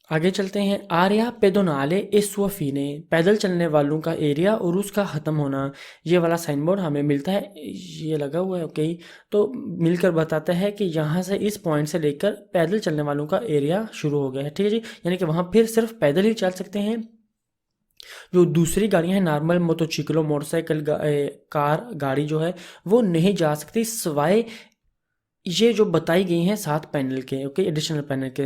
आगे चलते हैं। आर्या पेदोनाले ए सुअफीने, पैदल चलने वालों का एरिया और उसका ख़त्म होना। ये वाला साइन बोर्ड हमें मिलता है, ये लगा हुआ है, ओके। तो मिलकर बताता है कि यहाँ से इस पॉइंट से लेकर पैदल चलने वालों का एरिया शुरू हो गया है, ठीक है जी। यानी कि वहाँ फिर सिर्फ पैदल ही चल सकते हैं। जो दूसरी गाड़ियाँ हैं नॉर्मल मोटरसाइकिलों मोटरसाइकिल कार गाड़ी जो है वो नहीं जा सकती, सिवाय ये जो बताई गई हैं 7 पैनल के, ओके, एडिशनल पैनल के।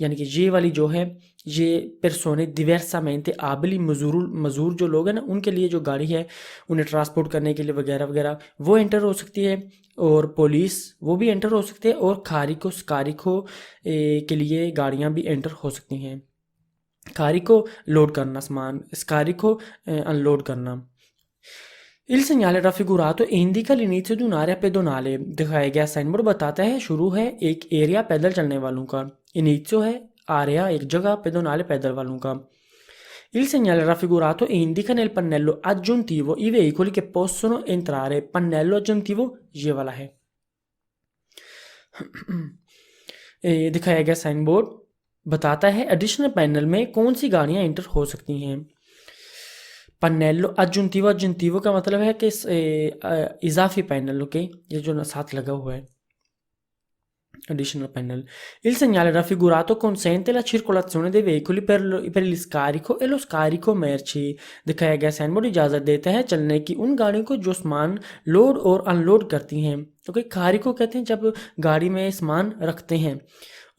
यानी कि ये वाली जो है ये persone diversamente abili, मजूर जो लोग हैं ना उनके लिए जो गाड़ी है उन्हें ट्रांसपोर्ट करने के लिए वगैरह वगैरह वो एंटर हो सकती है। और पुलिस वो भी एंटर हो सकती है, और खारिको स्कारिको के लिए गाड़ियाँ भी एंटर हो सकती हैं। खारिको लोड करना सामान, स्कारिको अनलोड करना। Il segnale raffigurato indica l'inizio di un'area pedonale। दिखाया गया साइन बोर्ड बताता है शुरू है एक एरिया पैदल चलने वालों का, इनिziयो है आरिया एक जगह, pedonale पैदल वालों का। Il segnale raffigurato indica nel pannello aggiuntivo i veicoli che possono entrare। pannello aggiuntivo ये वाला है। दिखाया गया साइन बोर्ड बताता है एडिशनल पैनल में कौन सी गाड़ियां एंटर हो सकती हैं। पन्नेलो aggiuntivo, aggiuntivo का मतलब है कि इजाफी पैनल, ओके, ये जो साथ लगा हुआ है additional panel। Il segnale raffigurato consente la circolazione dei veicoli per il scarico e lo scarico merci। दिखाया गया साइन बोर्ड इजाज़त देता है चलने की उन गाड़ियों को जो सामान लोड और अनलोड करती हैं, ओके। कारिको कहते हैं जब गाड़ी में सामान रखते हैं,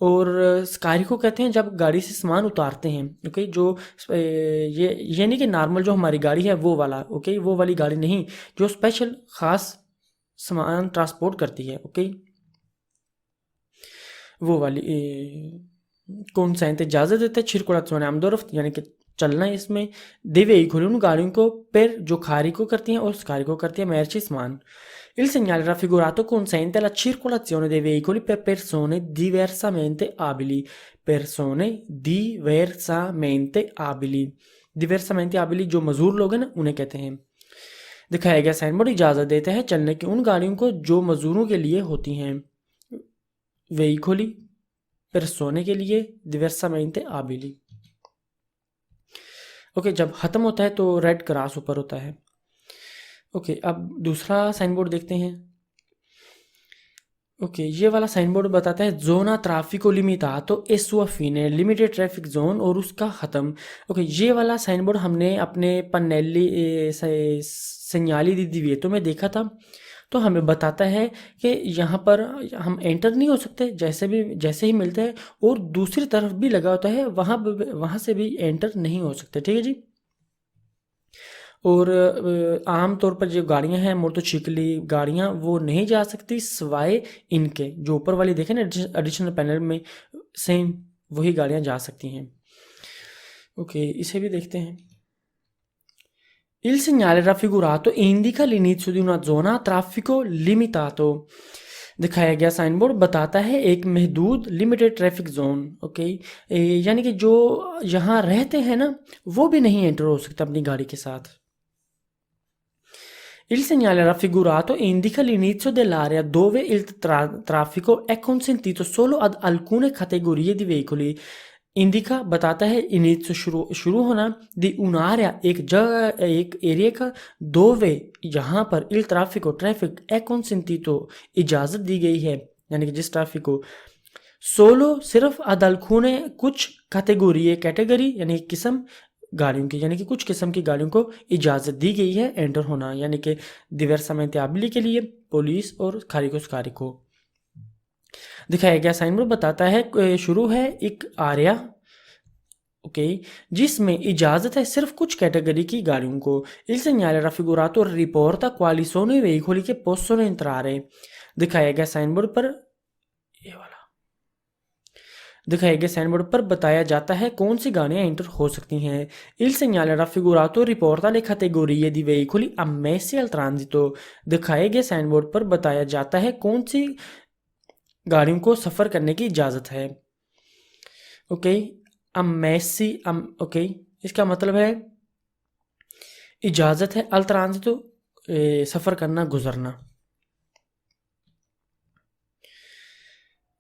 और स्कारिको कहते हैं जब गाड़ी से सामान उतारते हैं, ओके। जो ये नहीं कि नॉर्मल जो हमारी गाड़ी है वो वाला, ओके, वो वाली गाड़ी नहीं, जो स्पेशल ख़ास सामान ट्रांसपोर्ट करती है, ओके, वो वाली consente इजाज़त देता है circolazione amdorft, यानी कि चलना इसमें dei veicoli उन गाड़ियों को per जो खारी को करती हैं और स्कारी को करती है merci सामान। Il segnale raffigurato consente la circolazione dei veicoli per persone diversamente abili। persone diversamente abili, diversamente abili जो मजूर लोग हैं ना उन्हें कहते हैं। दिखाया गया साइन बोर्ड इजाज़त देता है चलने की उन गाड़ियों को जो मजदूरों के लिए होती हैं। veicoli persone के लिए diversamente abili, ओके। जब ख़त्म होता है तो रेड क्रॉस ऊपर होता है, ओके। अब दूसरा साइन बोर्ड देखते हैं। ओके, ये वाला साइन बोर्ड बताता है जोना ट्राफिको लिमिटातो e sua fine, limited traffic zone और उसका ख़त्म, ओके। ये वाला साइन बोर्ड हमने अपने पन्नेली सेgnali di divieto में देखा था। तो हमें बताता है कि यहाँ पर हम एंटर नहीं हो सकते, जैसे ही मिलते हैं, और दूसरी तरफ भी लगा होता है वहाँ से भी एंटर नहीं हो सकते, ठीक है जी। और आम तौर पर जो गाड़ियाँ हैं मोटरसाइकिली गाड़ियाँ वो नहीं जा सकती, सिवाय इनके जो ऊपर वाली देखें ना एडिशनल पैनल में, सेम वही गाड़ियाँ जा सकती हैं, ओके। इसे भी देखते हैं। Il segnale raffigurato indica l'inizio di una zona a traffico limitato। दिखाया गया साइन बोर्ड बताता है एक महदूद लिमिटेड ट्रैफिक जोन, ओके। यानी कि जो यहाँ रहते हैं ना वो भी नहीं एंटर हो सकता अपनी गाड़ी के साथ। Il segnale raffigurato indica l'inizio dell'area dove il traffico è consentito solo ad alcune categorie di veicoli। Indica बताता है इनिशियो शुरू होना दी उनारिया एक जगह एक एरिया का, दो वे यहाँ पर इल ट्रैफिको ट्रैफिक ए consentito इजाज़त दी गई है, यानी कि जिस ट्रैफिक को सोलो सिर्फ अदलखूने कुछ कैटेगरी यानी किस्म गाड़ियों की, यानी कि कुछ किस्म की गाड़ियों को इजाज़त दी गई है एंटर होना, यानी कि diversamente abili के लिए पुलिस और खारिको को। दिखाया गया साइन बोर्ड बताता है शुरू है एक आरिया, ओके, जिसमें इजाज़त है सिर्फ कुछ कैटेगरी की गाड़ियों को। Il segnale raffigurato riporta quali sono i veicoli che possono entrare। दिखाया गया साइन बोर्ड पर ये वाला दिखाए गए साइन बोर्ड पर बताया जाता है कौन सी गाड़ियां एंटर हो सकती हैं। Il segnale raffigurato riporta le categorie di veicoli ammessi al transito। दिखाए गए साइन बोर्ड पर बताया जाता है कौन सी गाड़ियों को सफ़र करने की इजाज़त है, ओके। अमेसी ओके, इसका मतलब है इजाज़त है, अल ट्रांजितो सफ़र करना गुजरना,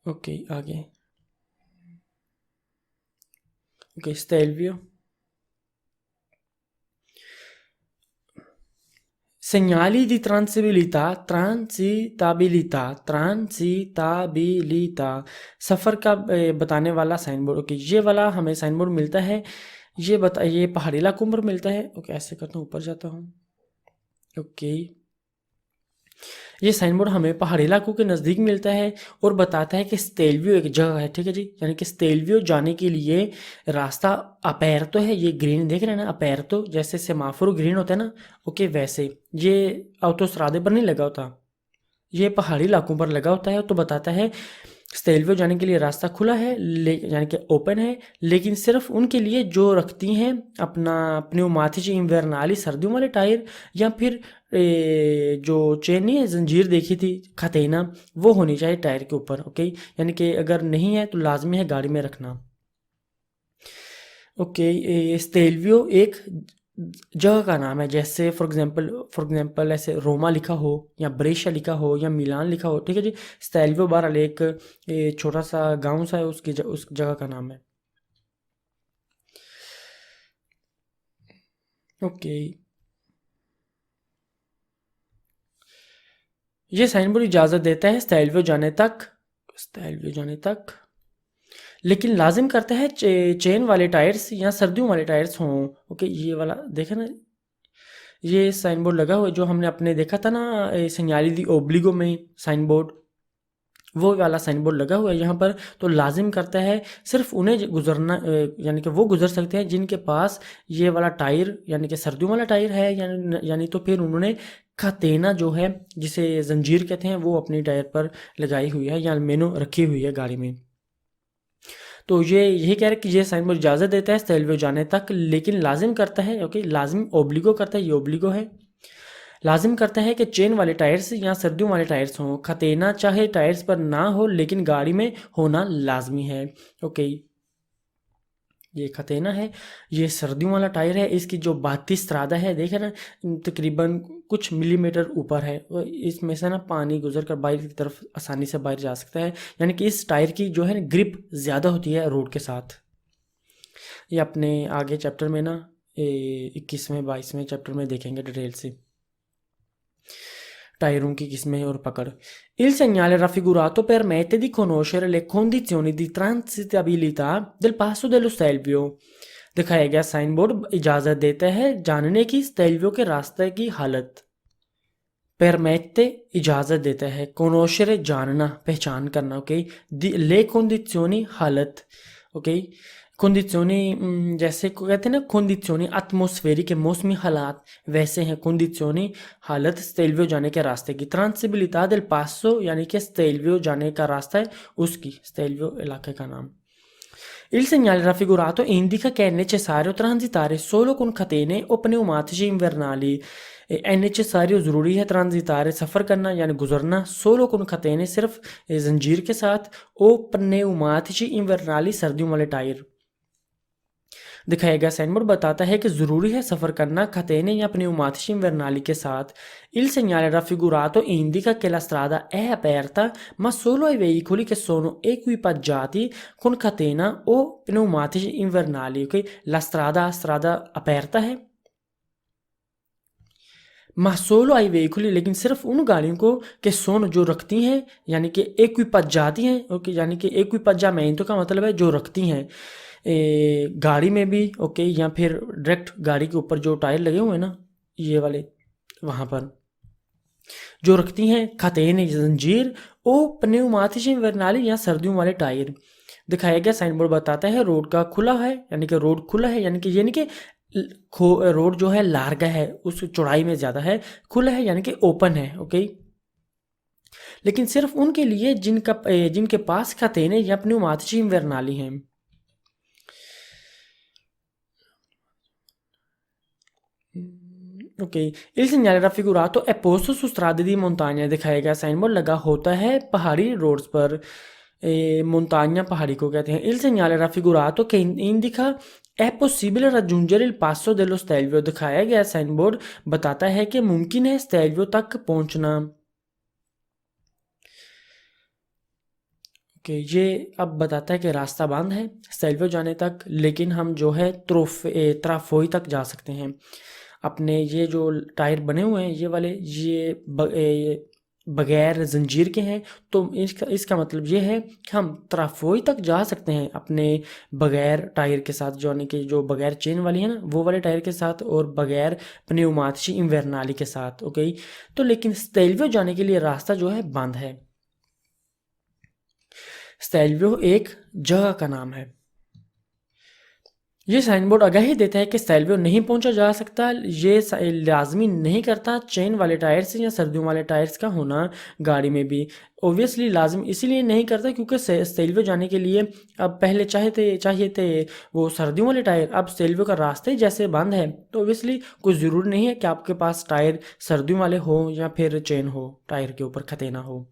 ओके। आगे Ok, Stelvio. Segnali di transitabilità, सफ़र का बताने वाला साइन बोर्ड। ओके, ये वाला हमें साइन बोर्ड मिलता है, ये पहाड़ी इलाकों पर मिलता है। ओके, ऐसे करता हूँ, ऊपर जाता हूँ। ओके, ये साइन बोर्ड हमें पहाड़ी इलाकों के नज़दीक मिलता है और बताता है कि स्टेलवियो एक जगह है। ठीक है जी, यानी कि स्टेलवियो जाने के लिए रास्ता अपेरतो है। ये ग्रीन देख रहे हैं ना, अपेरतो, जैसे सेमाफोर ग्रीन होता है ना, ओके वैसे। ये ऑटोस्ट्रादे पर नहीं लगा होता, ये पहाड़ी इलाकों पर लगा होता है। तो बताता है स्टेलवियो जाने के लिए रास्ता खुला है, यानी कि ओपन है, लेकिन सिर्फ उनके लिए जो रखती हैं अपना प्न्यूमाटिci इन्वर्नाली सर्दियों वाले टायर, या फिर जो चेन नहीं है, जंजीर देखी थी खतेना, वो होनी चाहिए टायर के ऊपर। ओके, यानी कि अगर नहीं है तो लाजमी है गाड़ी में रखना। ओके, स्टेलवियो एक जगह का नाम है, जैसे फॉर एग्जांपल ऐसे रोमा लिखा हो, या ब्रेशिया लिखा हो, या मिलान लिखा हो। ठीक है जी, स्टेलवियो बहरहाल एक छोटा सा गांव सा है, उस जगह का नाम है। ओके, ये साइन बोर्ड इजाज़त देता है स्टेलवियो जाने तक, लेकिन लाजिम करता है चेन वाले टायर्स या सर्दियों वाले टायर्स हों। ओके, ये वाला देखे ना, ये साइन बोर्ड लगा हुआ है जो हमने अपने देखा था ना, सेंयाली दी ओब्लिगो में साइन बोर्ड, वो वाला साइन बोर्ड लगा हुआ है यहाँ पर। तो लाजिम करता है सिर्फ उन्हें गुजरना, यानी कि वो गुजर सकते हैं जिनके पास ये वाला टायर, यानी कि सर्दियों वाला टायर है, यानी तो फिर उन्होंने खतेना जो है, जिसे जंजीर कहते हैं, वो अपनी टायर पर लगाई हुई है या मेनू रखी हुई है गाड़ी में। तो ये यही कह रहे हैं कि ये साइन बोर्ड इजाज़त देता है स्टेलवियो जाने तक, लेकिन लाजिम करता है, ओके लाजिम ओब्लिगो करता है, ये ओब्लिगो है, लाजिम करता है कि चेन वाले टायर्स या सर्दियों वाले टायर्स हों। खतेना चाहे टायर्स पर ना हो, लेकिन गाड़ी में होना लाजमी है। ओके, ये खतेना है, ये सर्दियों वाला टायर है, इसकी जो 32 त्रादा है देखे ना, तकरीबन कुछ मिलीमीटर ऊपर है, इसमें से ना पानी गुजर कर बाहर की तरफ आसानी से बाहर जा सकता है। यानी कि इस टायर की जो है ना ग्रिप ज़्यादा होती है रोड के साथ। ये अपने आगे चैप्टर में ना 21वें 22वें चैप्टर में देखेंगे डिटेल से टायरों की किस्में और पकड़। Il segnale raffigurato permette di conoscere le condizioni di transitabilità del passo dello Stelvio। दिखाया गया साइन बोर्ड इजाज़त देता है जानने की स्टेलवियो के रास्ते की हालत। परमेtte इजाज़त देता है, conoscere जानना पहचान करना। ओके, ले condizioni हालत। ओके, condizioni जैसे को कहते हैं ना, condizioni atmosferiche के मौसमी हालात, वैसे हैं condizioni हालत स्टेलवियो जाने के रास्ते की। Transitabilità del passo यानी कि स्टेलवियो जाने का रास्ता है उसकी, स्टेलवियो इलाके का नाम। Il segnale raffigurato indica che è necessario transitare solo con catene o pneumatici invernali। è necessario ज़रूरी है transitare सफ़र करना यानी गुजरना, solo con catene सिर्फ जंजीर के साथ, o pneumatici invernali सर्दियों वाले टायर। दिखाया गया साइन बोर्ड बताता है कि ज़रूरी है सफ़र करना catene या pneumatici invernali के साथ। Il segnale raffigurato indica che la strada è aperta ma solo ai veicoli che sono equipaggiati con catena o pneumatici invernali। ok, la strada aperta है, ma solo ai veicoli लेकिन सिर्फ उन गाड़ियों को के सोन जो रखती हैं, यानी कि equipaggiati हैं। ओके, यानी कि equipaggiamento का मतलब है जो रखती हैं गाड़ी में भी। ओके, या फिर डायरेक्ट गाड़ी के ऊपर जो टायर लगे हुए हैं ना, ये वाले, वहाँ पर जो रखती हैं खतेने जंजीर ओ pneumatici invernali या सर्दियों वाले टायर। दिखाया गया साइन बोर्ड बताता है रोड का खुला है, यानी कि रोड खुला है, यानी कि रोड जो है लार्गा है, उस चौड़ाई में ज़्यादा है, खुला है यानी कि ओपन है। ओके, लेकिन सिर्फ उनके लिए जिनके पास खतेने या pneumatici invernali हैं। Ok, il segnale raffigurato è posto su strade di montagna। दिखाया गया साइन बोर्ड लगा होता है पहाड़ी रोड्स पर, मोन्टागना पहाड़ी को कहते हैं। Il segnale raffigurato che indica è possibile raggiungere il passo dello Stelvio। दिखाया गया साइन बोर्ड बताता है कि मुमकिन है स्टेलवियो तक पहुंचना। ओके, ये अब बताता है कि रास्ता बंद है स्टेल्वियो जाने तक, लेकिन हम जो है त्राफोई तक जा सकते हैं। अपने ये जो टायर बने हुए हैं ये वाले, ये बगैर जंजीर के हैं, तो इसका मतलब ये है कि हम त्राफोई तक जा सकते हैं अपने बगैर टायर के साथ, जो जो बगैर चेन वाली है ना वो वाले टायर के साथ, और बगैर प्नेउमाटिci इन्वर्नाली के साथ। ओके, तो लेकिन स्टेल्वियो जाने के लिए रास्ता जो है बंद है। स्टेल्वियो एक जगह का नाम है। ये साइन बोर्ड आगाही देता है कि स्टेल्वियो नहीं पहुंचा जा सकता। ये लाजमी नहीं करता चेन वाले टायर्स या सर्दियों वाले टायर्स का होना गाड़ी में भी। ओबियसली लाजमी इसीलिए नहीं करता क्योंकि स्टेल्वियो जाने के लिए अब पहले चाहिए थे वो सर्दियों वाले टायर, अब स्टेल्वियो का रास्ते जैसे बंद है तो ओबियसली कुछ ज़रूरी नहीं है कि आपके पास टायर सर्दियों वाले हो या फिर चेन हो, टायर के ऊपर खतेना हो।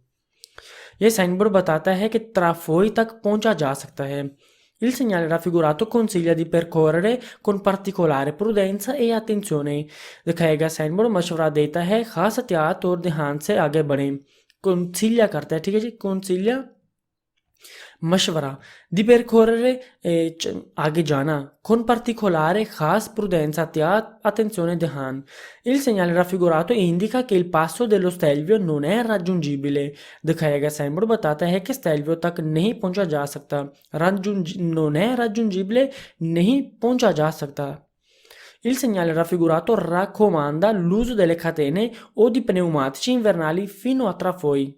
यह साइन बोर्ड बताता है कि त्राफोई तक पहुंचा जा सकता है। Il segnale raffigurato consiglia di percorrere con particolare prudenza e attenzione। दिखाएगा साइन बोर्ड मशवरा देता है खास एहतियात और ध्यान से आगे बढ़ें। consiglia करता है, ठीक है जी, consiglia मशवरा, di percorrere आगे जाना, con particolare खास prudenza attenzione ध्यान। Il segnale raffigurato indica che il passo dello Stelvio non è raggiungibile। दिखाया गया साइन बोर्ड बताता है कि स्टेल्वियो तक नहीं पहुंचा जा सकता। non è raggiungibile नहीं पहुंचा जा सकता। Il segnale raffigurato raccomanda l'uso delle catene o di pneumatici invernali fino a trafoi।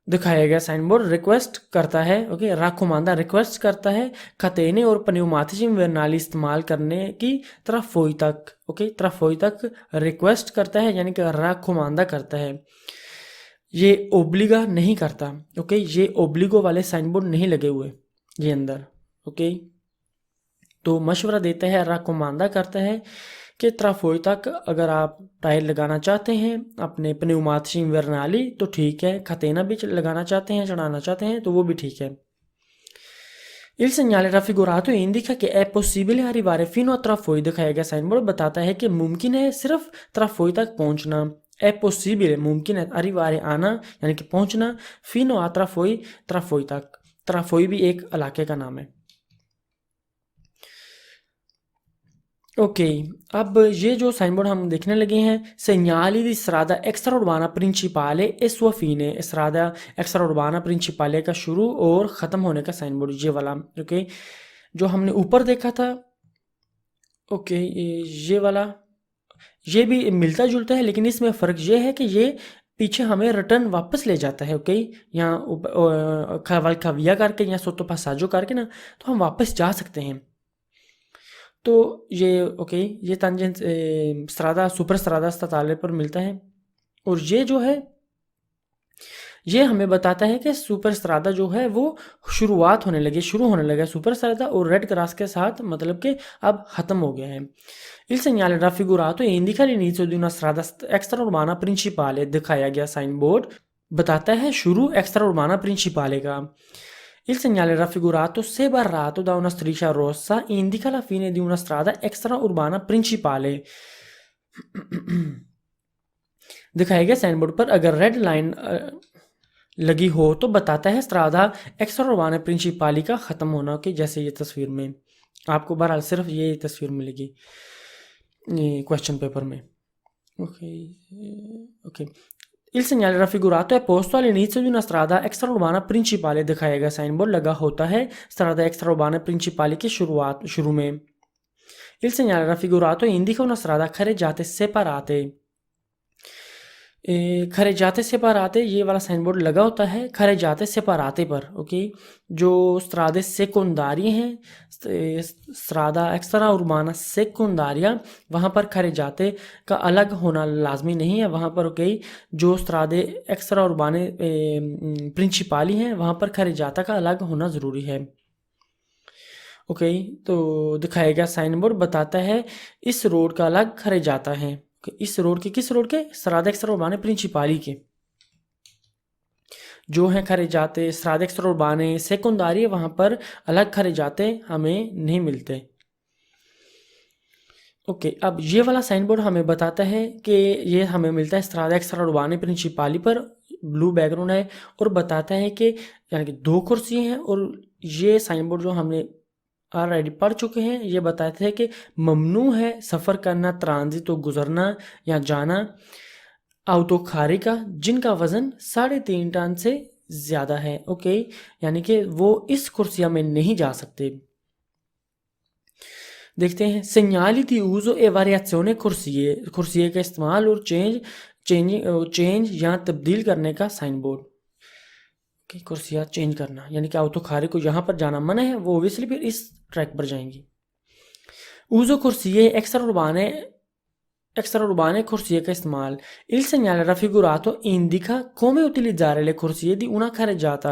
दिखाया गया साइन बोर्ड रिक्वेस्ट करता है, ओके, राकुमांदा रिक्वेस्ट करता है खतेने और प्नेउमाटिci इन्वर्नाली इस्तेमाल करने की त्राफोई तक। ओके, त्राफोई तक रिक्वेस्ट करता है यानी कि राकुमांदा करता है, ये ओब्लिगा नहीं करता। ओके, ये ओब्लिगो वाले साइन बोर्ड नहीं लगे हुए ये अंदर। ओके, तो मशवरा देता है, राकुमांदा करता है कि त्राफोई तक अगर आप टायर लगाना चाहते हैं अपने प्नेउमाटिci इन्वर्नाली तो ठीक है, खतेना भी लगाना चाहते हैं, चढ़ाना चाहते हैं तो वो भी ठीक है। Il segnale raffigurato indica che è possibile arrivare fino a Trafoi। दिखाया गया साइन बोर्ड बताता है कि मुमकिन है सिर्फ त्राफोई तक पहुंचना। è possibile मुमकिन है, arrivare आना यानी कि पहुंचना, fino a Trafoi त्राफोई तक। त्राफोई भी एक इलाके का नाम है। ओके, अब ये जो साइन बोर्ड हम देखने लगे हैं, segnali di strada extraurbana principale e sua fine। strada extraurbana principale का शुरू और ख़त्म होने का साइन बोर्ड ये वाला। ओके, जो हमने ऊपर देखा था, ओके, ये वाला ये भी मिलता जुलता है, लेकिन इसमें फ़र्क ये है कि ये पीछे हमें रिटर्न वापस ले जाता है। ओके, यहाँ cavalcavia करके या sotto passaggio करके ना तो हम वापस जा सकते हैं। तो ये ओके, ये तांजेंट स्ट्रादा सुपर स्ट्रादा statale पर मिलता है, और ये जो है ये हमें बताता है कि सुपर स्ट्रादा जो है वो शुरू होने लगा सुपर स्ट्रादा, और रेड क्रॉस के साथ मतलब कि अब ख़त्म हो गया है। Il segnale raffigurato indica l'inizio di una strada extraurbana principale। दिखाया गया साइन बोर्ड बताता है शुरू एक्स्ट्रा उर्बाना प्रिंसिपाले का। Il segnale raffigurato, se barrato da una striscia rossa, indica la fine di una strada extraurbana principale। दिखाया गया साइन बोर्ड पर अगर रेड लाइन लगी हो तो बताता है स्ट्रादा एक्स्ट्राउर्बाना प्रिंसिपाली का ख़त्म होना के, जैसे ये तस्वीर में आपको बहरहाल सिर्फ ये तस्वीर मिलेगी क्वेश्चन पेपर में। Okay, Il segnale raffigurato è posto all'inizio di una strada extraurbana principale। दिखाया गया साइन बोर्ड लगा होता है strada extraurbana principale की शुरू में। Il segnale raffigurato indica una strada careggiate separate। खरे जाते ये वाला साइन बोर्ड लगा होता है खरे जाते सेपराते पर। ओके, जो स्ट्रादे सेकुंडारी हैं, स्ट्रादा एक्स्ट्रा उर्बाना सेकुंडारिया, वहाँ पर खरे जाते का अलग होना लाजमी नहीं है वहाँ पर। ओके, जो स्ट्रादे एक्स्ट्रा उर्बाने प्रिंसिपाली हैं वहाँ पर खरे जाता का अलग होना ज़रूरी है। ओके, तो दिखाया गया साइन बोर्ड बताता है इस रोड का अलग खरे जाता है। इस रोड के किस रोड के? स्ट्रादा एक्स्ट्राउर्बाने प्रिंसिपाली के जो हैं खरे जाते स्ट्रादा एक्स्ट्राउर्बाने सेकुंडारी, वहाँ पर अलग खरे जाते हमें नहीं मिलते। ओके, अब ये वाला साइन बोर्ड हमें बताता है कि ये हमें मिलता है स्ट्रादा एक्स्ट्राउर्बाने प्रिंसिपाली पर, ब्लू बैकग्राउंड है और बताता है कि यानी कि 2 कुर्सियाँ हैं और ये साइन बोर्ड जो हमने ऑलरेडी पढ़ चुके हैं ये बताते हैं कि ममनू है सफ़र करना, ट्रांजिट तो गुजरना या जाना आउतोखारी का जिनका वज़न 3.5 टन से ज़्यादा है। ओके, यानी कि वो इस कुर्सिया में नहीं जा सकते। देखते हैं segnali di uso e variazione कुर्सिये का इस्तेमाल और चेंज या तब्दील करने का साइन बोर्ड। ओके, कुर्सिया चेंज करना यानी कि आउतोखारी को यहाँ पर जाना मना है, वो ओबियसली फिर इस ट्रैक पर जाएंगी। uso corsie extraurbane corsie का इस्तेमाल। Il segnale raffigurato indica come utilizzare le corsie di una carreggiata।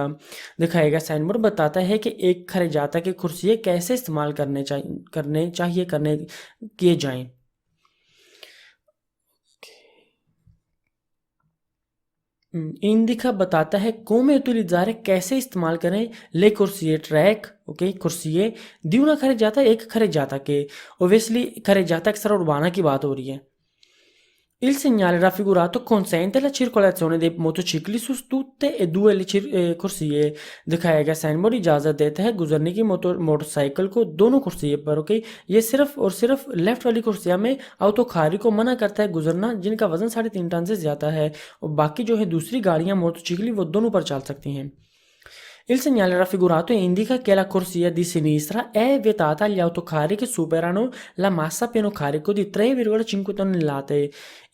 दिखाएगा साइन बोर्ड बताता है कि एक खरेजाता के कुर्सिये कैसे इस्तेमाल करने किए जाएं। इंडिका बताता है come utilizzare कैसे इस्तेमाल करें ले कुर्सिये ट्रैक। ओके, कुर्सिये दी una carreggiata एक खरेजाता के, ओबियसली खरेजाता एक्स्ट्राउर्बाना की बात हो रही है। Il segnale raffigurato consente la circolazione dei motocicli su tutte e due le corsie। दिखाया गया साइन बोर्ड इजाज़त देता है गुजरने की मोटरसाइकिल को दोनों कुर्सियों पर। ओके, ये सिर्फ और सिर्फ लेफ्ट वाली कुर्सिया में आउतोखारी को मना करता है गुजरना जिनका वजन 3.5 टन से ज़्यादा है, और बाकी जो है दूसरी गाड़ियाँ मोटरसाइकिल वो दोनों पर चल सकती हैं। Il segnale raffigurato indica che la corsia di sinistra è vietata agli autocarri che superano la massa pieno carico di 3,5 tonnellate।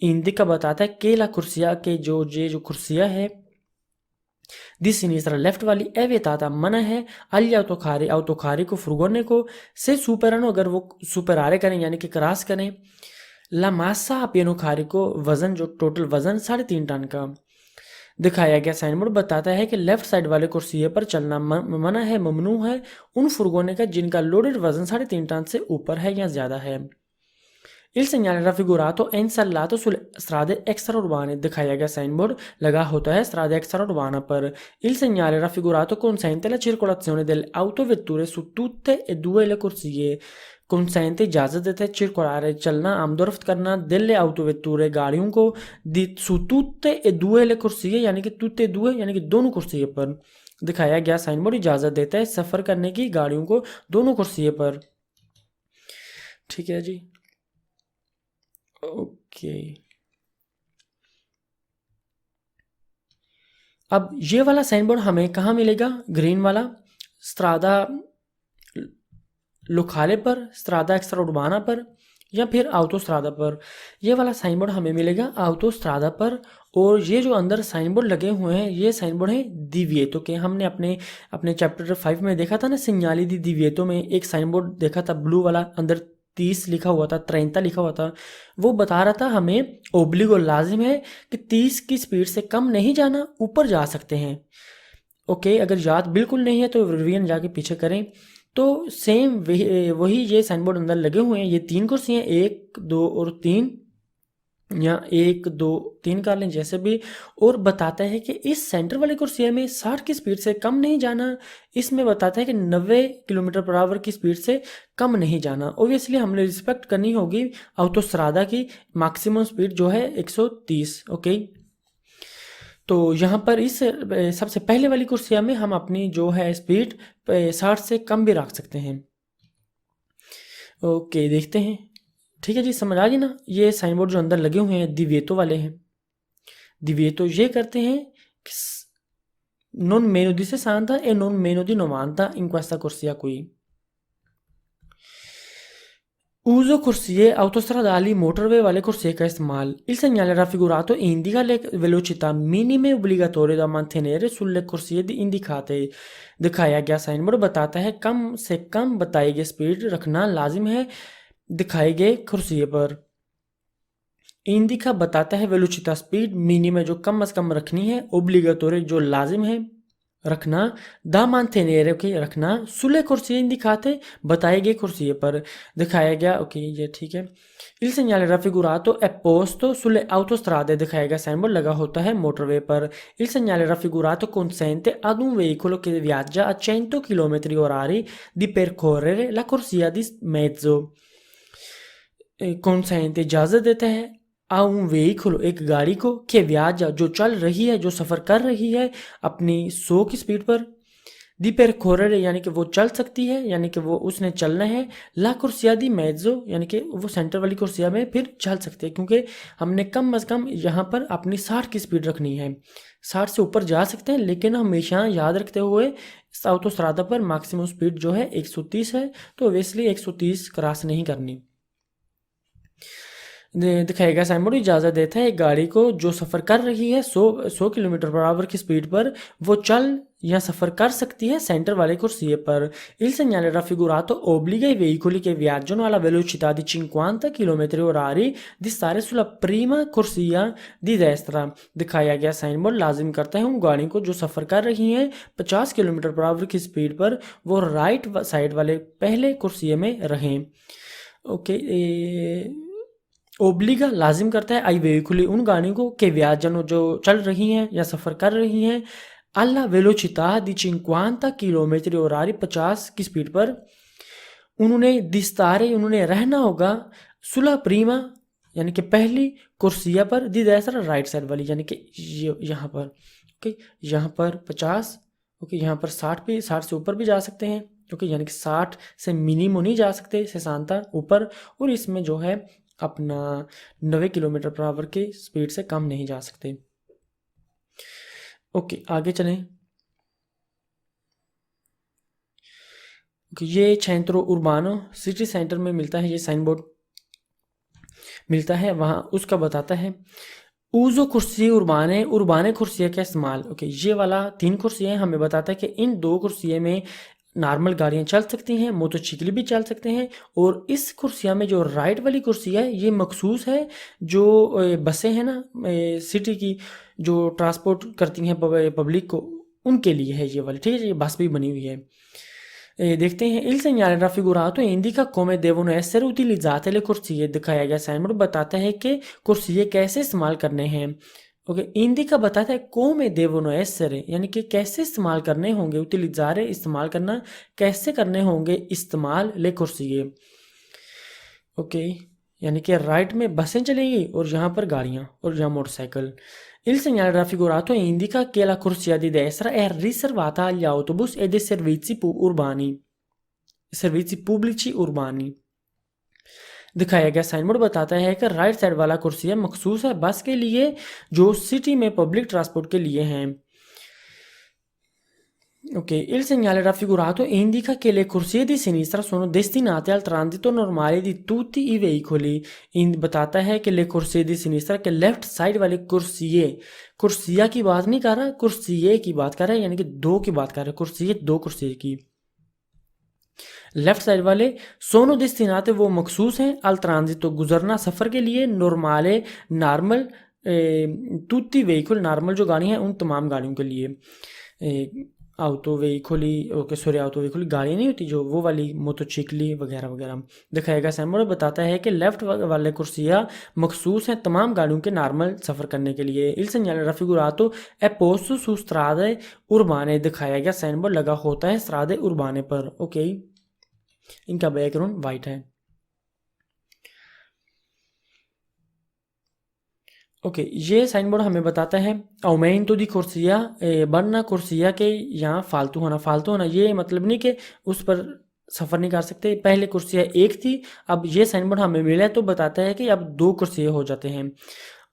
Indica बताता है कि la corsia के जो कुर्सिया है di sinistra लेफ्ट वाली è vietata मना है agli autocarri को फुर्गोने को से superano अगर वो सुपरारे करें यानी कि क्रॉस करें la massa pieno carico वजन जो टोटल वजन 3.5 टन का। दिखाया गया साइन बोर्ड बताता है कि लेफ्ट साइड वाले कुर्सिये पर चलना मना है, ममनू है उन फुर्गोने का जिनका लोडेड वजन 3.5 टन से ऊपर है या ज़्यादा है। Il segnale raffigurato è installato sulle strade extraurbane। दिखाया गया साइन बोर्ड लगा होता है strada extraurbana पर। Il segnale raffigurato consente la circolazione delle autovetture su tutte e due le corsie। consente इजाज़त देता है circolare चलना आमदोरफ्त करना delle autovetture गाड़ियों को su tutte e due le corsie यानी कि tutte e due यानी कि दोनों कुर्सिये पर। दिखाया गया साइन बोर्ड इजाज़त देता है सफ़र करने की गाड़ियों को दोनों कुर्सिये पर। ठीक है जी, ओके। अब ये वाला साइन बोर्ड हमें कहाँ मिलेगा? ग्रीन वाला स्ट्रादा लोकाले पर, स्ट्रादा एक्स्ट्राउर्बाना पर या फिर आउटोस्ट्रादा पर। ये वाला साइन बोर्ड हमें मिलेगा आउटोस्ट्रादा पर। और ये जो अंदर साइन बोर्ड लगे हुए हैं ये साइन बोर्ड है दिविएतो के। हमने अपने चैप्टर 5 में देखा था ना, सिग्नाली दी दिविएतो में एक साइन बोर्ड देखा था ब्लू वाला, अंदर 30 लिखा हुआ था, 30 लिखा हुआ था। वो बता रहा था हमें ओब्लिगो लाजिम है कि 30 की स्पीड से कम नहीं जाना, ऊपर जा सकते हैं। ओके, अगर याद बिल्कुल नहीं है तो रिवीजन जाके पीछे करें। तो सेम वही ये साइन बोर्ड अंदर लगे हुए हैं। ये 3 कुर्सियाँ 1, 2 और 3 या 1, 2, 3 कर लें जैसे भी। और बताता है कि इस सेंटर वाली कुर्सिया में 60 की स्पीड से कम नहीं जाना। इसमें बताता है कि 90 किलोमीटर पर आवर की स्पीड से कम नहीं जाना। ओबियसली हमने रिस्पेक्ट करनी होगी आउटोस्ट्रादा की मैक्सिमम स्पीड जो है 130। ओके, तो यहाँ पर इस सबसे पहले वाली कुर्सिया में हम अपनी जो है स्पीड 60 से कम भी रख सकते हैं। ओके, देखते हैं। ठीक है जी, समझ आ गई ना। ये साइन बोर्ड जो अंदर लगे हुए हैं दिविएतो वाले हैं। दिविएतो ये करते हैं कि non meno di 60 e non meno di 90 in questa corsia qui. Uso corsie autostradali motorway वाले कुर्सिये का इस्तेमाल। Il segnale raffigurato indica le velocità minime obbligatorie da mantenere sulle corsie indicate। दिखाया गया साइन बोर्ड बताता है कम से कम बताई गई स्पीड रखना लाजिम है दिखाए गए कुर्सिये पर। इंडिका बताता है वेलोचिटा स्पीड मिनिमम जो कम से कम रखनी है, ओब्लिगाटोरी जो लाजिम है रखना, दा mantenere ओके रखना, सुले कुर्सिये इंडिकाते बताए गए कुर्सिये पर। दिखाया गया ओके ये ठीक है। Il segnale raffigurato è posto sulle autostrade। दिखाया गया साइन बोर्ड लगा होता है मोटरवे पर। Il segnale raffigurato consente ad un veicolo che viaggia a 100 km orari di percorrere la corsia di mezzo। consente इजाज़त देता है a un veicolo एक गाड़ी को che viaggia जो चल रही है, जो सफ़र कर रही है अपनी 100 की स्पीड पर, दी percorrere यानी कि वो चल सकती है, यानी कि वो उसने चलना है, ला कुर्सिया दी मेज़ो यानी कि वो सेंटर वाली कुर्सिया में फिर चल सकते हैं, क्योंकि हमने कम अज़ कम यहाँ पर अपनी 60 की स्पीड रखनी है। 60 से ऊपर जा सकते हैं, लेकिन हमेशा याद रखते हुए ऑटोस्ट्रादा पर मैक्सिमम स्पीड जो है 130 है, तो ऑब्वियसली 130 क्रॉस नहीं करनी। दिखाएगा साइन बोर्ड इजाज़त देता है एक गाड़ी को जो सफ़र कर रही है 100 किलोमीटर पर आवर की स्पीड पर, वो चल या सफ़र कर सकती है सेंटर वाले कुर्सी पर। Il segnale raffigurato obbliga i veicoli che viaggiano alla velocità di 50 km orari di stare sulla prima corsia di destra। दिखाया गया साइन बोर्ड लाजिम करता है उन गाड़ियों को जो सफ़र कर रही हैं 50 किलोमीटर पर आवर की स्पीड पर, वो राइट साइड वाले पहले कुर्सी में रहें। ओके, ओब्लिगा लाजिम करता है आई वेहिकुली उन गाड़ियों को के वियाजनो जो चल रही हैं या सफ़र कर रही हैं alla velocità di 50 km orari 50 की स्पीड पर, उन्होंने दिस्तारे उन्होंने रहना होगा सुला प्रीमा यानी कि पहली कुर्सिया पर, दी दूसरा राइट साइड वाली यानी कि यहाँ पर। ओके, यहाँ पर 50, ओके यहाँ पर 60 पे 60 से ऊपर भी जा सकते हैं, ओके यानी कि 60 से मिनिमम नहीं जा सकते, से शांता ऊपर, और इसमें जो है अपना 90 किलोमीटर पर आवर की स्पीड से कम नहीं जा सकते। ओके आगे चलें। ये सेंट्रो उर्बानो सिटी सेंटर में मिलता है, ये साइन बोर्ड मिलता है वहाँ, उसका बताता है ऊजो कुर्सी उर्बाने कुर्सिया का इस्तेमाल। ओके, ये वाला 3 कुर्सियाँ हमें बताता है कि इन 2 कुर्सियों में नॉर्मल गाड़ियाँ चल सकती हैं, मोटरसाइकिल भी चल सकते हैं, और इस कुर्सिया में जो राइट वाली कुर्सी है ये मखसूस है जो बसें हैं ना सिटी की जो ट्रांसपोर्ट करती हैं पब्लिक को, उनके लिए है ये वाली, ठीक है, ये बस भी बनी हुई है। देखते हैं il segnale raffigurato indica come devono essere utilizzate le corsie। दिखाया गया साइन बोर्ड बताता है कि कुर्सिये कैसे इस्तेमाल करने हैं। ओके, इंडिका बताता है come devono essere यानी कि कैसे इस्तेमाल करने होंगे, utilizzare इस्तेमाल करना, कैसे करने होंगे इस्तेमाल ले कुर्सिये। ओके, यानी कि राइट में बसें चलेंगी और यहाँ पर गाड़ियाँ और यहाँ motorcycle. Il segnale raffigurato indica che la corsia di destra è riservata agli autobus e ai servizi pubblici urbani। दिखाया गया साइन बोर्ड बताता है कि राइट साइड वाला कुर्सिया मखसूस है बस के लिए जो सिटी में पब्लिक ट्रांसपोर्ट के लिए हैं। Ok, il segnale raffigurato indica che le corsie di sinistra sono destinate al transito normale di tutti i veicoli। बताता है कि ले कुर्सी दी सिनिस्tra के लेफ्ट साइड वाले कुर्सिया की बात नहीं कर रहा, कुर्सिये की बात कर रहा है, यानी कि 2 की बात कर रहा है, कुर्सिये 2 कुर्सिये की। लेफ्ट साइड वाले सोनो destinate वो मखसूस हैं, अल ट्रांजितो गुजरना सफ़र के लिए, नॉर्मल तुtti veicoli नॉर्मल जो गाड़ी हैं उन तमाम गाड़ियों के लिए। Auto weekly, okay sorry auto weekly गाड़ी नहीं होती जो, वो वाली मोटरसाइकिल वगैरह वगैरह। दिखाएगा सैम्बल बताता है कि लेफ्ट वाले कुर्सियाँ मखसूस हैं तमाम गाड़ियों के नॉर्मल सफ़र करने के लिए। il segnale raffigurato è posto su strade urbane। दिखाया गया साइन बोर्ड लगा होता है स्ट्रादे उर्बाने पर। ओके, इनका बैकग्राउंड वाइट है। ओके, ये साइन बोर्ड हमें बताता है aumento di corsia, बढ़ना कुर्सिया के यहाँ फालतू होना, ये मतलब नहीं कि उस पर सफ़र नहीं कर सकते। पहले कुर्सिया 1 थी, अब ये साइन बोर्ड हमें मिला है तो बताता है कि अब 2 कुर्सियाँ हो जाते हैं।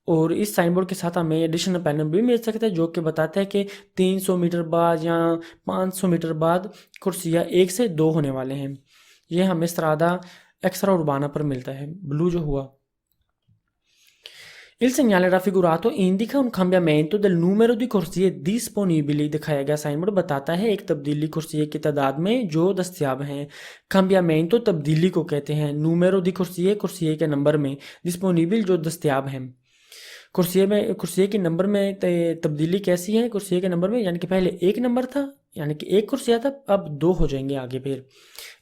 और इस साइन बोर्ड के साथ हमें एडिशनल पैनल भी मिल सकता है जो कि बताता है कि 300 मीटर बाद या 500 मीटर बाद कुर्सिया 1 से 2 होने वाले हैं। ये हमें स्ट्रादा एक्स्ट्रा उर्बाना पर मिलता है, ब्लू जो हुआ। Il segnale raffigurato indica un cambiamento del numero di corsie disponibili। दिखाया गया साइन बोर्ड बताता है एक तब्दीली कुर्सिये की तादाद में जो दस्तियाब हैं। cambiamento तब्दीली को कहते हैं, numero di कुर्सिये के नंबर में, disponible जो दस्तियाब हैं। कुर्सिये के नंबर में तब्दीली कैसी है, कुर्सिये के नंबर में यानी कि पहले 1 नंबर था, यानी कि 1 कुर्सिया था, अब 2 हो जाएंगे आगे फिर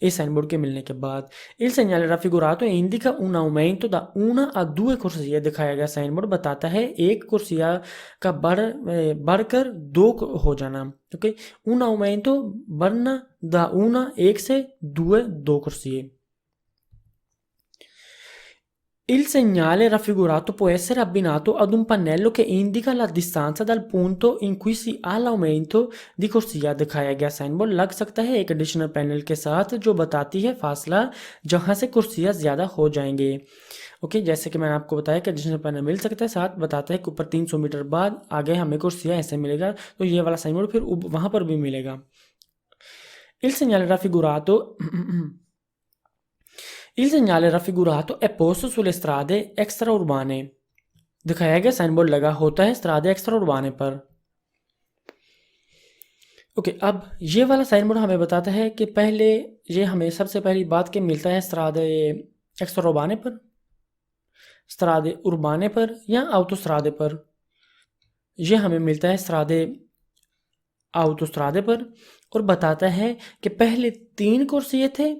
इस साइन बोर्ड के मिलने के बाद। il segnale raffigurato indica un aumento da 1 a 2 corsie। दिखाया गया साइन बोर्ड बताता है एक कुर्सिया का बढ़कर 2 हो जाना। ओके, un aumento बढ़ना da 1 1 से 2 2 कुर्सिये। Il segnale raffigurato può essere abbinato ad un pannello che indica la distanza dal punto in cui si ha l'aumento di corsia। दिखाया गया साइन बोर्ड लग सकता है एक एडिशनल पैनल के साथ जो बताती है फासला जहां से कुर्सियां ज्यादा हो जाएंगे। ओके, जैसे कि मैंने आपको बताया कि एडिशनल पैनल मिल सकता है, साथ बताता है कि ऊपर 300 मीटर बाद आगे हमें कुर्सियां ऐसे मिलेगा, तो ये वाला साइन बोर्ड फिर वहां पर भी मिलेगा। Il segnale raffigurato Il segnale raffigurato è posto sulle strade extraurbane। दिखाया गया साइन बोर्ड लगा होता है स्ट्रादे एक्स्ट्राउर्बाने पर। ओके, अब ये वाला साइन बोर्ड हमें बताता है कि पहले ये हमें सबसे पहली बात के मिलता है स्ट्रादे एक्स्ट्राउर्बाने पर, स्ट्रादे उर्बाने पर या autostrade पर। ये हमें मिलता है स्ट्रादे autostrade पर और बताता है कि पहले 3 कुर्सिये थे,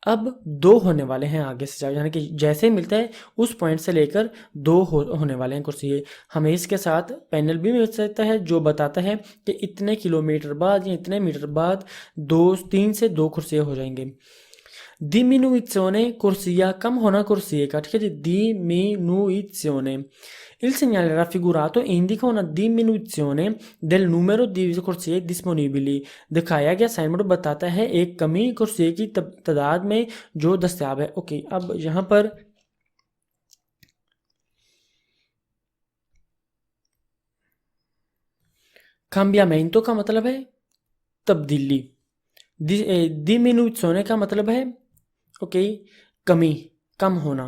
अब 2 होने वाले हैं आगे से जाकर, यानी कि जैसे मिलता है उस पॉइंट से लेकर 2 होने वाले हैं कुर्सिये। हमें इसके साथ पैनल भी मिल सकता है जो बताता है कि इतने किलोमीटर बाद या इतने मीटर बाद 3 से 2 कुर्सिये हो जाएंगे। Diminuzione corsia कम होना कुर्सिये का, ठीक है जी। Diminuzione Il segnale raffigurato indica una diminuzione del numero di corsie disponibili। दिखाया गया साइन बोर्ड बताता है एक कमी कुर्सिये की तादाद में जो दस्तयाब है। ओके, अब यहाँ पर cambiamento का मतलब है तब्दीली, diminuzione का मतलब है ओके कमी, कम होना।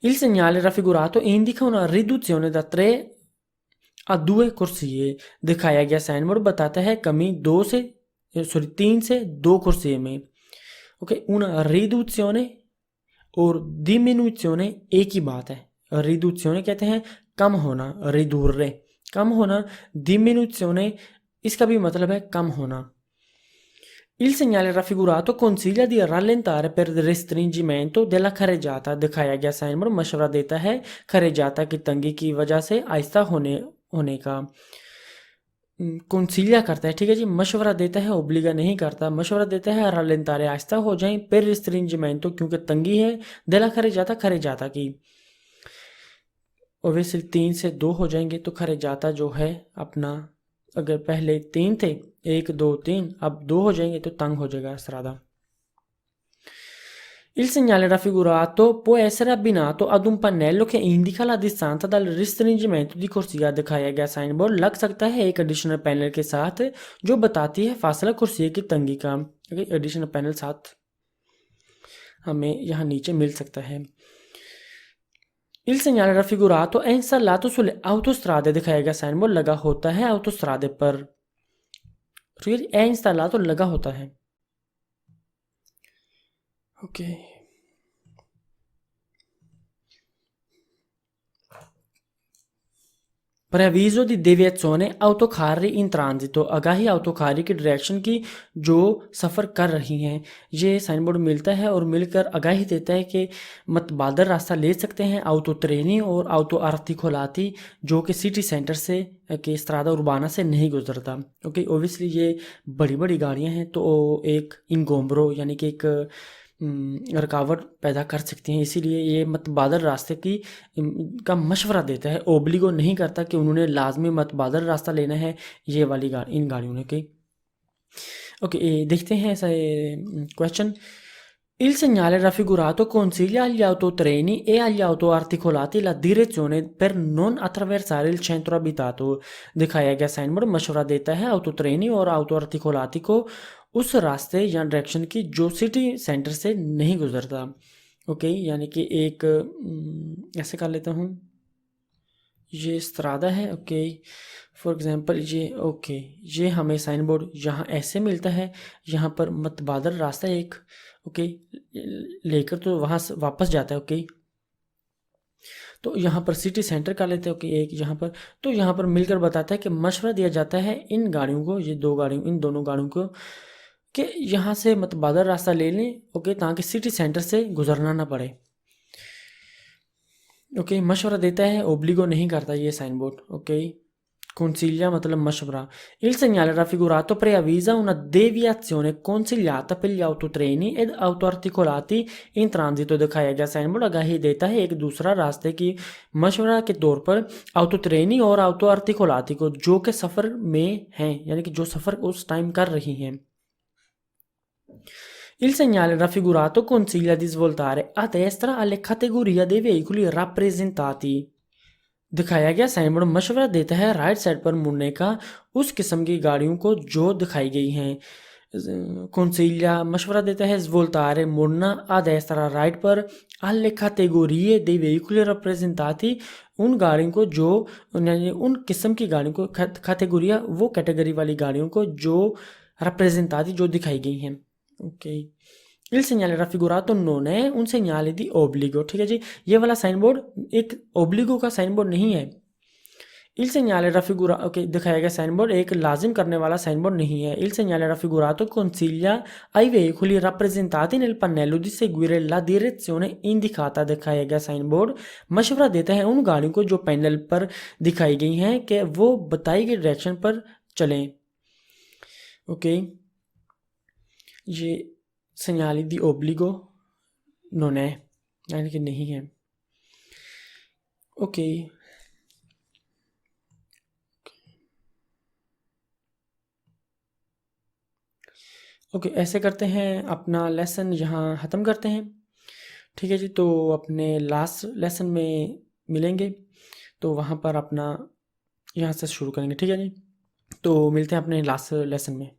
Il segnale raffigurato indica una riduzione da 3 a 2 corsie। दिखाया गया साइन बोर्ड बताता है कमी 3 से 2 कुर्सिये में। ओके, una riduzione और diminuzione एक ही बात है। riduzione कहते हैं कम होना, ridurre कम होना, diminuzione इसका भी मतलब है कम होना। Il segnale raffigurato consiglia di rallentare per restringimento della carreggiata। दिखाया गया साइन बोर्ड मशवरा देता है खरेजाता की तंगी की वजह से आहिस्ता होने का। कंसीलिया करता है, ठीक है जी, मशवरा देता है, ओब्लिगा नहीं करता, मशवरा देता है रलेंतारे आहिस्ता हो जाएं, per restringimento क्योंकि तंगी है, della carreggiata खरेजाता की। ओवैसे 3 से 2 हो जाएंगे तो खरेजाता जो है अपना, अगर पहले 3 थे 1 2 3 अब 2 हो जाएंगे तो तंग हो जाएगा स्ट्रादा। Il segnale raffigurato può essere abbinato ad un pannello che indica la distanza dal restringimento di corsia। दिखाया गया साइन बोर्ड लग सकता है एक एडिशनल पैनल के साथ जो बताती है फासला कुर्सिये की तंगी का। एडिशनल पैनल साथ हमें यहाँ नीचे मिल सकता है। Il segnale raffigurato è installato sulle autostrade। दिखाया गया साइन बोर्ड लगा होता है autostrade पर, ठीक है, è installato लगा होता है। Okay, preavviso di deviazione autocarri in transito। Agahi autocarri की डायरेक्शन की जो सफ़र कर रही हैं। ये साइन बोर्ड मिलता है और मिलकर आगाही देता है कि मतबादल रास्ता ले सकते हैं auto treni और auto articolati जो कि सिटी सेंटर से कि स्ट्रादा उर्बाना से नहीं गुजरता। ओके, ओबियसली ये बड़ी बड़ी गाड़ियाँ हैं तो एक इंगोम्ब्रो यानी कि एक रुकावट पैदा कर सकती हैं, इसीलिए ये मतबादल रास्ते का मशवरा देता है, ओब्लिगो नहीं करता कि उन्होंने लाजमी मतबादल रास्ता लेना है ये वाली इन गाड़ियों ने। ओके, देखते हैं ऐसा question. Il segnale raffigurato consiglia agli autotreni e agli autoarticolati la direzione per non attraversare il centro abitato। दिखाया गया साइन बोर्ड मशवरा देता है autotreni और autoarticolati को उस रास्ते या डायरेक्शन की जो सिटी सेंटर से नहीं गुजरता। ओके, यानी कि एक ऐसे कर लेता हूँ, ये स्ट्रादा है। ओके, फॉर एग्जांपल ये हमें साइन बोर्ड यहाँ ऐसे मिलता है, यहाँ पर मतबादल रास्ता एक ओके लेकर तो वहाँ से वापस जाता है। ओके, तो यहाँ पर सिटी सेंटर कर लेते हैं। ओके, एक यहाँ पर, तो यहाँ पर मिलकर बताता है कि मशवरा दिया जाता है इन गाड़ियों को, इन दोनों गाड़ियों को कि यहाँ से मतबादल रास्ता ले लें। ओके, ताकि सिटी सेंटर से गुजरना ना पड़े। ओके, मशवरा देता है, ओब्लिगो नहीं करता ये साइन बोर्ड। ओके, Consiglia मतलब mashwara. Il segnale raffigurato preavvisa una deviazione consigliata per gli autotreni ed autoarticolati in transito. दिखाया गया साइन बोर्ड आगाही देता है एक दूसरा रास्ते की मशवरा के तौर पर ऑटो ट्रेनी और ऑटो आर्टिकोलाती को जो कि सफ़र में हैं, यानी कि जो सफ़र उस टाइम कर रही हैं. Il segnale raffigurato consiglia di svoltare a destra alle categorie dei veicoli rappresentati. दिखाया गया साइन बोर्ड मशवरा देता है राइट साइड पर मुड़ने का उस किस्म की गाड़ियों को जो दिखाई गई हैं. Consiglia मशवरा देता है svoltare मुड़ना a destra राइट पर alle categorie dei veicoli rappresentati उन गाड़ियों को जो उन किस्म की गाड़ियों को कैटेगोरिया वो कैटेगरी वाली गाड़ियों को जो rappresentati जो दिखाई गई हैं. Okay. Il segnale raffigurato non è un segnale di obbligo. ठीक है जी, ये वाला साइन बोर्ड एक ओब्लिगो का साइन बोर्ड नहीं है. Il segnale raffigurato ओके दिखाया गया साइन बोर्ड एक लाजिम करने वाला साइन बोर्ड नहीं है. Il segnale raffigurato consiglia ai veicoli rappresentati nel pannello di seguire la direzione indicata. दिखाया गया साइन बोर्ड मशवरा देता है उन गाड़ियों को जो पैनल पर दिखाई गई हैं कि वो बताई गई डायरेक्शन पर चलें. ओके. ये segnali di obbligo non è, यानी कि नहीं है. ओके. ओके ऐसे करते हैं अपना लेसन यहाँ ख़त्म करते हैं. ठीक है जी, तो अपने लास्ट लेसन में मिलेंगे तो वहाँ पर अपना यहाँ से शुरू करेंगे. ठीक है जी, तो मिलते हैं अपने लास्ट लेसन में.